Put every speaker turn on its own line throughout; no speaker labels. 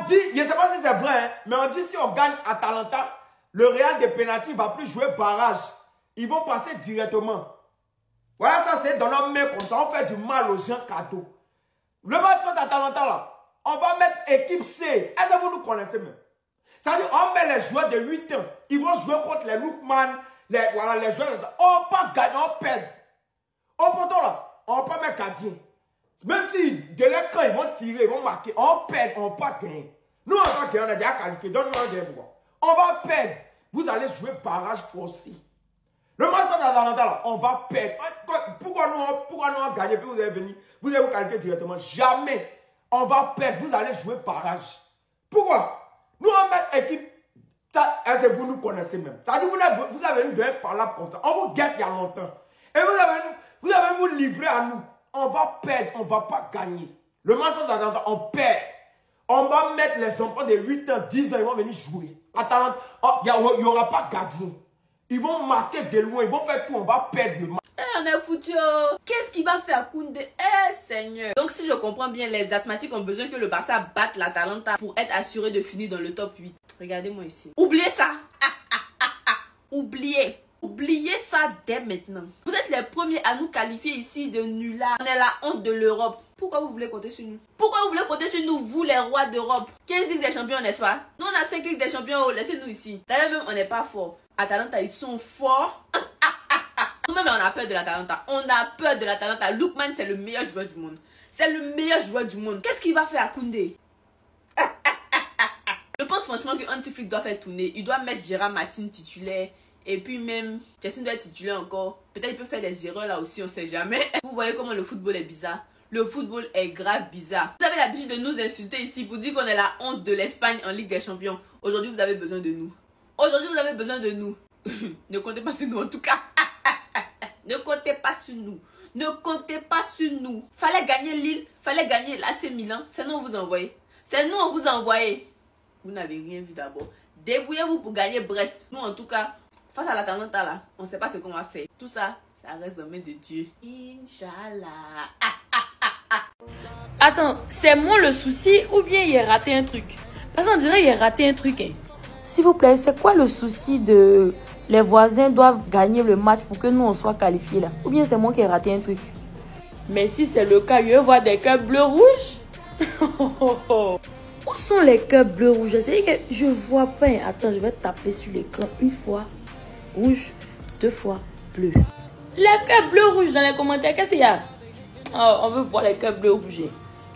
On dit, je ne sais pas si c'est vrai, hein, mais on dit si on gagne Atalanta, le Real de pénalty ne va plus jouer barrage. Ils vont passer directement. Voilà, ça c'est dans nos mains comme ça. On fait du mal aux gens cadeaux. Le match contre Atalanta là, on va mettre équipe C. Est-ce que vous nous connaissez même? C'est-à-dire, on met les joueurs de 8 ans. Ils vont jouer contre les Lookman, voilà, les joueurs. On va pas gagner, on perd. Au poteau là, on va pas mettre gardien. Même si de l'écran, ils vont tirer, ils vont marquer, on perd, on va pas gagner. Nous, on va gagner, on a déjà qualifié. Donne-moi un des mois. On va perdre. Vous allez jouer barrage forcé. Le match contre Atalanta là, on va perdre. Pourquoi nous on gagné puis vous allez venir, vous allez vous qualifier directement? Jamais. On va perdre. Vous allez jouer barrage. Pourquoi? Nous, on met équipe. Est-ce que vous nous connaissez même? Ça dit, vous avez nous donné par là comme ça. On vous guette il y a longtemps. Et vous avez vous livré à nous. On va perdre, on ne va pas gagner. Le match d'Atalanta, on perd. On va mettre les enfants de 8 ans, 10 ans, ils vont venir jouer. Atalanta, il n'y aura pas gardien. Ils vont marquer de loin, ils vont faire tout, on va perdre le match.
On est foutu. Qu'est-ce qu'il va faire Koundé? Seigneur. Donc si je comprends bien, les asthmatiques ont besoin que le Barça batte l'Atalanta pour être assuré de finir dans le top 8. Regardez-moi ici. Oubliez ça. Oubliez. Oubliez ça dès maintenant. Vous êtes les premiers à nous qualifier ici de nullards. On est la honte de l'Europe. Pourquoi vous voulez compter sur nous? Pourquoi vous voulez compter sur nous, vous les rois d'Europe? 15 Ligues des Champions, n'est-ce pas? Nous on a 5 Ligues des Champions, laissez-nous ici. D'ailleurs même on n'est pas fort. Atalanta ils sont forts. Nous-mêmes on a peur de l'Atalanta. On a peur de l'Atalanta. Lookman c'est le meilleur joueur du monde. C'est le meilleur joueur du monde. Qu'est-ce qu'il va faire à Koundé? Je pense franchement que Hansi Flick doit faire tourner. Il doit mettre Gérard Martin titulaire. Et puis même, Chesney doit être titulaire encore. Peut-être il peut faire des erreurs là aussi, on sait jamais. Vous voyez comment le football est bizarre. Le football est grave bizarre. Vous avez l'habitude de nous insulter ici pour dire qu'on est la honte de l'Espagne en Ligue des Champions. Aujourd'hui, vous avez besoin de nous. Aujourd'hui, vous avez besoin de nous. Ne comptez pas sur nous en tout cas. Ne comptez pas sur nous. Ne comptez pas sur nous. Fallait gagner Lille, fallait gagner l'AC Milan. C'est nous on vous a envoyé. C'est nous on vous a envoyé. Vous n'avez rien vu d'abord. Débrouillez-vous pour gagner Brest. Nous en tout cas, face à l'Atalanta là, on ne sait pas ce qu'on va faire. Tout ça, ça reste dans les mains de Dieu. Inch'Allah.
Attends, c'est moi le souci ou bien il a raté un truc? Parce qu'on dirait qu'il a raté un truc. Hein. S'il vous plaît, c'est quoi le souci de... Les voisins doivent gagner le match pour que nous on soit qualifiés là? Ou bien c'est moi qui ai raté un truc? Mais si c'est le cas, je veux voir des cœurs bleu-rouge. Où sont les cœurs bleu-rouge? C'est que je vois pas. Attends, je vais taper sur l'écran une fois. Rouge, 2 fois bleu. Les cœurs bleu-rouge dans les commentaires, qu'est-ce qu'il y a? Oh, on veut voir les cœurs bleu-rouge.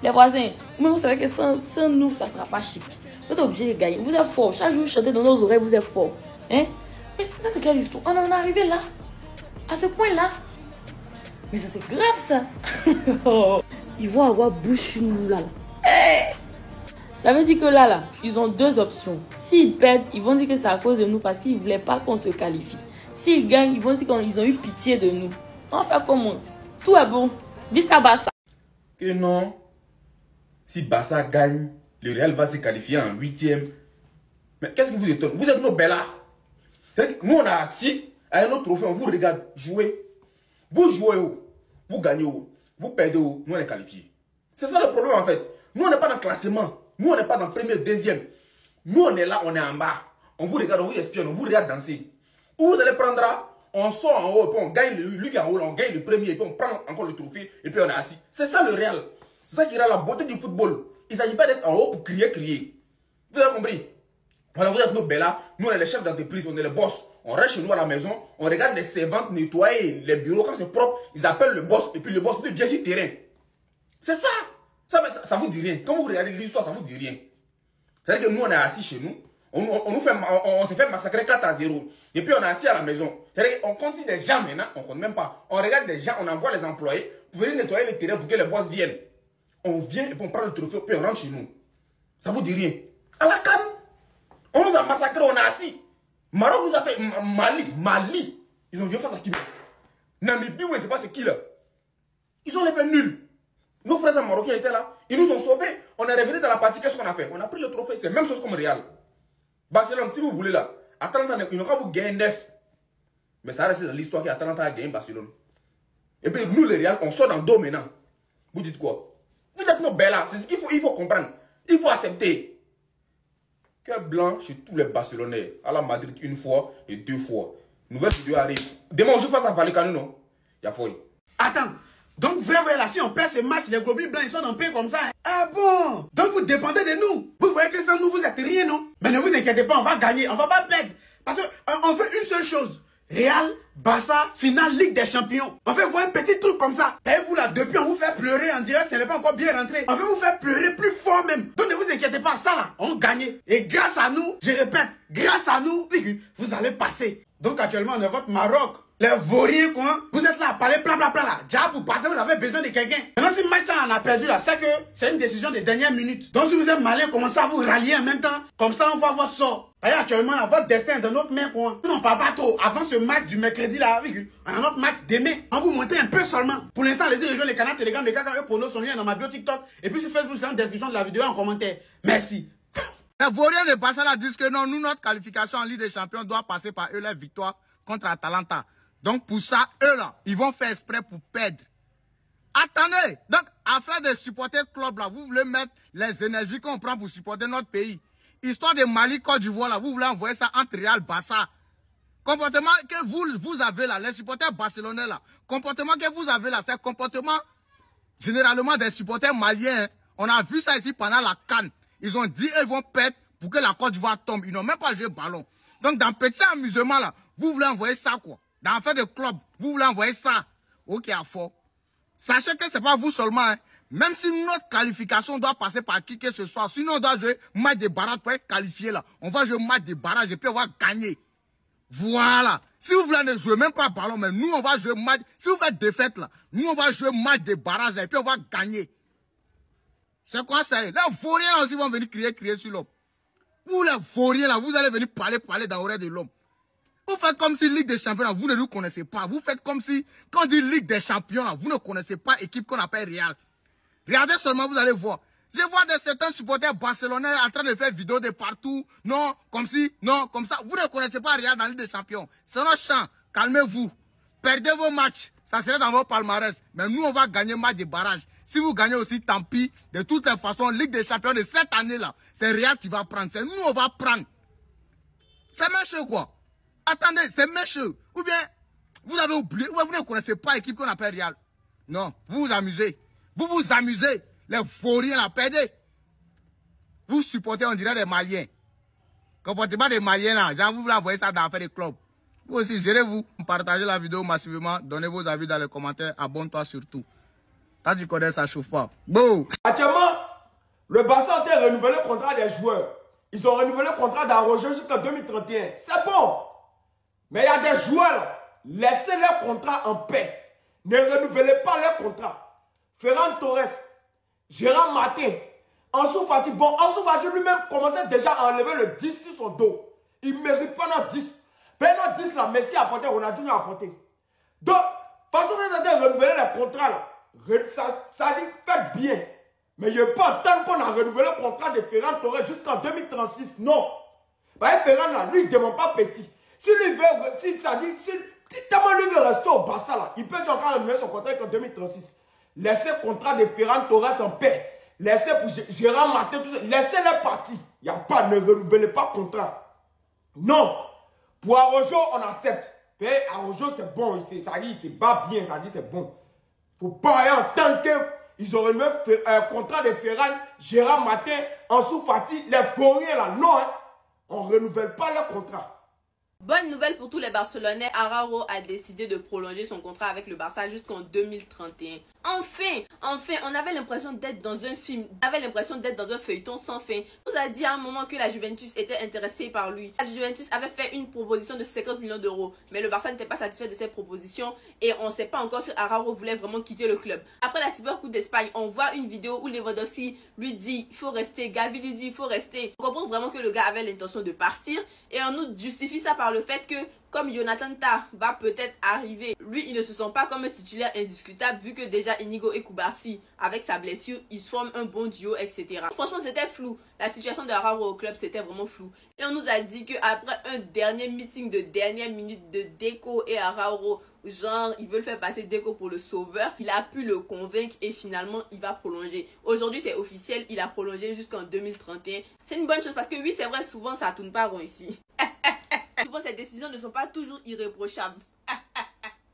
Les voisins, vous savez que sans nous, ça ne sera pas chic. Vous êtes obligés de gagner. Vous êtes forts. Chaque jour, chantez dans nos oreilles, vous êtes forts. Hein? Mais ça, c'est quelle histoire? On en est arrivé là. À ce point-là. Mais ça, c'est grave, ça. Ils vont avoir bouche sur nous, là. Hey! Ça veut dire que là, ils ont 2 options. S'ils perdent, ils vont dire que c'est à cause de nous parce qu'ils ne voulaient pas qu'on se qualifie. S'ils gagnent, ils vont dire qu'ils ont eu pitié de nous. On va faire comment? Tout est bon. Vista Barça.
Que non. Si Barça gagne, le Real va se qualifier en 8e. Mais qu'est-ce qui vous étonne? Vous êtes nos bellas. Nous, on a assis avec nos trophées, on vous regarde jouer. Vous jouez où? Vous gagnez où? Vous perdez où? Nous, on est qualifiés. C'est ça le problème en fait. Nous, on n'est pas dans le classement. Nous, on n'est pas dans le premier, deuxième. Nous, on est là, on est en bas. On vous regarde, on vous espionne, on vous regarde danser. Où vous allez prendre, on sort en haut, puis on gagne le Ligue en haut, on gagne le premier, et puis on prend encore le trophée, et puis on est assis. C'est ça le Real. C'est ça qui est la beauté du football. Il ne s'agit pas d'être en haut pour crier. Vous avez compris? Voilà, vous êtes nos bellas, nous on est les chefs d'entreprise, on est les boss. On reste chez nous à la maison, on regarde les servantes nettoyer les bureaux quand c'est propre, ils appellent le boss, et puis le boss vient sur le terrain. C'est ça. Ça vous dit rien. Quand vous regardez l'histoire, ça vous dit rien. C'est-à-dire que nous, on est assis chez nous, on s'est fait massacrer 4-0. Et puis on est assis à la maison. C'est-à-dire qu'on compte des gens maintenant, on ne compte même pas. On regarde des gens, on envoie les employés pour venir nettoyer le terrain pour que les boss viennent. On vient et puis on prend le trophée, puis on rentre chez nous. Ça vous dit rien. À la canne, on nous a massacrés, on est assis. Maroc nous a fait Mali. Ils ont vu face à qui? Namibie, oui, c'est pas c'est qui là? Ils ont les fait nuls. Nos frères marocains étaient là. Ils nous ont sauvés. On est revenu dans la partie. Qu'est-ce qu'on a fait? On a pris le trophée. C'est la même chose comme Real. Barcelone, si vous voulez là. Atalanta, ils n'ont pas vous gagner 9. Mais ça reste dans l'histoire qu'Atalanta a gagné Barcelone. Et puis nous, les Real, on sort dans 2 maintenant. Vous dites quoi? Vous êtes nos bellas. C'est ce qu'il faut comprendre. Il faut accepter. Cœur blanc chez tous les Barcelonais. À la Madrid une fois et 2 fois. Nouvelle vidéo arrive. Demain, on joue face à Vallecano, non? Y'a foi.
Attends. Donc, vrai, là, si on perd ce match, les gobelins blancs, ils sont en paix comme ça. Hein? Ah bon? Donc, vous dépendez de nous. Vous voyez que sans nous, vous êtes rien, non? Mais ne vous inquiétez pas, on va gagner. On va pas perdre. Parce qu'on fait une seule chose. Real, Barça, finale Ligue des Champions. On fait voir un petit truc comme ça. Et vous là, depuis on vous fait pleurer, on dirait que ce n'est pas encore bien rentré. On va vous faire pleurer plus fort même. Donc ne vous inquiétez pas, ça là, on gagne. Et grâce à nous, je répète, grâce à nous, vous allez passer. Donc actuellement, on est votre Maroc. Les vauriens, quoi. Vous êtes là à parler blablabla là. Déjà pour passer, vous avez besoin de quelqu'un. Maintenant, si le match ça on a perdu là, c'est que c'est une décision des dernières minutes. Donc si vous êtes malin, commencez à vous rallier en même temps. Comme ça, on voit votre sort. Et actuellement, là, votre destin est dans notre main, quoi. Non, pas trop. Avant ce match du mercredi là, on a notre match demain. On vous montre un peu seulement. Pour l'instant, allez-y rejoindre les canaux Telegram, les gars, pour nous, son lien dans ma bio TikTok. Et puis sur Facebook, c'est en description de la vidéo en commentaire. Merci.
Les vauriens de Barça disent que non, nous, notre qualification en Ligue des Champions doit passer par eux, la victoire contre Atalanta. Donc pour ça, eux là, ils vont faire exprès pour perdre. Attendez, donc afin de supporter le club là, vous voulez mettre les énergies qu'on prend pour supporter notre pays. Histoire de Mali, Côte d'Ivoire là, vous voulez envoyer ça entre Real, Barça. Comportement que vous avez là, les supporters barcelonais là, comportement que vous avez là, c'est comportement généralement des supporters maliens. Hein. On a vu ça ici pendant la CAN. Ils ont dit ils vont perdre pour que la Côte d'Ivoire tombe. Ils n'ont même pas joué ballon. Donc dans petit amusement là, vous voulez envoyer ça quoi. Dans l'affaire de club, vous voulez envoyer ça. Ok, à fort. Sachez que ce n'est pas vous seulement. Hein. Même si notre qualification doit passer par qui que ce soit, sinon on doit jouer match de barrage pour être qualifié là. On va jouer match de barrage et puis on va gagner. Voilà. Si vous voulez ne jouer même pas ballon, mais nous on va jouer match. Si vous faites défaite là, nous on va jouer match de barrage là, et puis on va gagner. C'est quoi ça? Les vauriens aussi vont venir crier sur l'homme. Vous les vauriens là, vous allez venir parler dans l'oreille de l'homme. Vous faites comme si Ligue des Champions, là, vous ne nous connaissez pas. Vous faites comme si, quand on dit Ligue des Champions, là, vous ne connaissez pas l'équipe qu'on appelle Real. Regardez seulement, vous allez voir. Je vois certains supporters barcelonais en train de faire vidéo de partout. Non, comme si, non, comme ça. Vous ne connaissez pas Real dans la Ligue des Champions. C'est notre champ. Calmez-vous. Perdez vos matchs. Ça serait dans vos palmarès. Mais nous, on va gagner match de barrage. Si vous gagnez aussi, tant pis. De toutes les façons, Ligue des Champions de cette année-là, c'est Real qui va prendre. C'est nous, on va prendre. C'est méchant, quoi. Attendez, c'est méchant. Ou bien, vous avez oublié, ou bien vous ne connaissez pas l'équipe qu'on appelle Real. Non, vous vous amusez. Vous vous amusez. Les vauriens la perdez. Vous supportez, on dirait des Maliens. Comportement des Maliens là, genre vous voulez envoyer ça dans l'affaire des clubs. Vous aussi, gérez-vous. Partagez la vidéo massivement. Donnez vos avis dans les commentaires. Abonne-toi surtout. Quand tu connais, ça chauffe pas. Bon.
Actuellement, le Barça a renouvelé le contrat des joueurs. Ils ont renouvelé le contrat d'Arrojo jusqu'en 2031. C'est bon. Mais il y a des joueurs là. Laissez leur contrat en paix. Ne renouvelez pas leur contrat. Ferran Torres, Gérard Martin, Ansu Fati. Bon, Ansu Fati lui-même commençait déjà à enlever le 10 sur son dos. Il ne mérite pas notre 10. Mais notre 10 là, Messi a apporté, Ronaldinho a apporté. Donc, façon de renouveler les contrats là, ça dit faites bien. Mais il n'y a pas tant qu'on a renouvelé le contrat de Ferran Torres jusqu'en 2036. Non. Bah, Ferran là, lui, il ne demande pas petit. Si lui veut, si tellement lui veut rester au Barça là, il peut encore renouveler son contrat en 2036. Laissez le contrat de Ferran Torres en paix. Laissez pour Gérard Martin, tout ça. Laissez-les partir. Il n'y a pas, ne renouvelez pas le contrat. Non. Pour Arrojo, on accepte. Mais Arrojo, c'est bon. Ça dit, il se bat bien. Ça dit, c'est bon. Il ne faut pas aller en tant que. Ils ont renouvelé un contrat de Ferran, Gérard Martin, Ansu Fati, les vauriens là. Non, hein. On ne renouvelle pas le contrat.
Bonne nouvelle pour tous les Barcelonais, Araujo a décidé de prolonger son contrat avec le Barça jusqu'en 2031. Enfin, on avait l'impression d'être dans un film, on avait l'impression d'être dans un feuilleton sans fin. On nous a dit à un moment que la Juventus était intéressée par lui. La Juventus avait fait une proposition de 50 millions d'euros, mais le Barça n'était pas satisfait de cette proposition et on ne sait pas encore si Araujo voulait vraiment quitter le club. Après la Super Coupe d'Espagne, on voit une vidéo où Lewandowski lui dit il faut rester, Gavi lui dit il faut rester. On comprend vraiment que le gars avait l'intention de partir et on nous justifie ça par par le fait que, comme Jonathan Tah va peut-être arriver, lui, il ne se sent pas comme un titulaire indiscutable, vu que déjà Inigo et Koubarsi, avec sa blessure, ils se forment un bon duo, etc. Franchement, c'était flou. La situation de Arao au club, c'était vraiment flou. Et on nous a dit qu'après un dernier meeting de dernière minute de Deco et Arao, genre, ils veulent faire passer Deco pour le sauveur, il a pu le convaincre et finalement, il va prolonger. Aujourd'hui, c'est officiel, il a prolongé jusqu'en 2031. C'est une bonne chose parce que oui, c'est vrai, souvent, ça tourne pas rond ici. Souvent, ces décisions ne sont pas toujours irréprochables.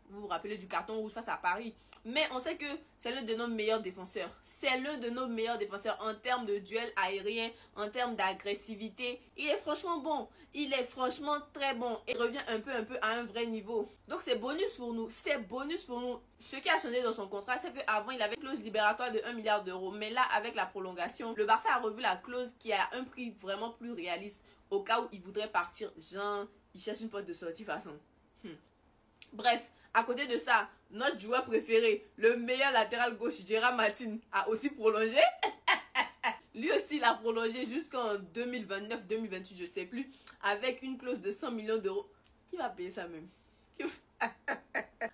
Vous vous rappelez du carton rouge face à Paris. Mais on sait que c'est l'un de nos meilleurs défenseurs. C'est l'un de nos meilleurs défenseurs en termes de duel aérien, en termes d'agressivité. Il est franchement bon. Il est franchement très bon. Et revient un peu à un vrai niveau. Donc c'est bonus pour nous. C'est bonus pour nous. Ce qui a changé dans son contrat, c'est qu'avant, il avait une clause libératoire de 1 milliard d'euros. Mais là, avec la prolongation, le Barça a revu la clause qui a un prix vraiment plus réaliste. Au cas où il voudrait partir, genre, il cherche une porte de sortie façon. Bref, à côté de ça, notre joueur préféré, le meilleur latéral gauche, Gérard Martin, a aussi prolongé. Lui aussi, il a prolongé jusqu'en 2029-2028, je sais plus, avec une clause de 100 millions d'euros. Qui va payer ça même?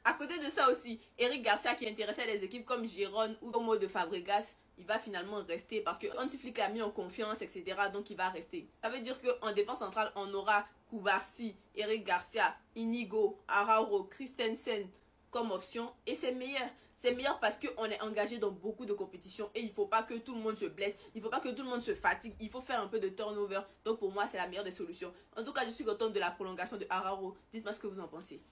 À côté de ça aussi, Eric Garcia qui intéressait les équipes comme Gérone ou Como de Fabregas, il va finalement rester parce que Hansi Flick l'a mis en confiance, etc. Donc il va rester. Ça veut dire qu'en défense centrale, on aura Koubarsi, Eric Garcia, Inigo, Araujo, Christensen comme option. Et c'est meilleur. C'est meilleur parce qu'on est engagé dans beaucoup de compétitions et il ne faut pas que tout le monde se blesse. Il ne faut pas que tout le monde se fatigue. Il faut faire un peu de turnover. Donc pour moi, c'est la meilleure des solutions. En tout cas, je suis contente de la prolongation de Araujo. Dites-moi ce que vous en pensez.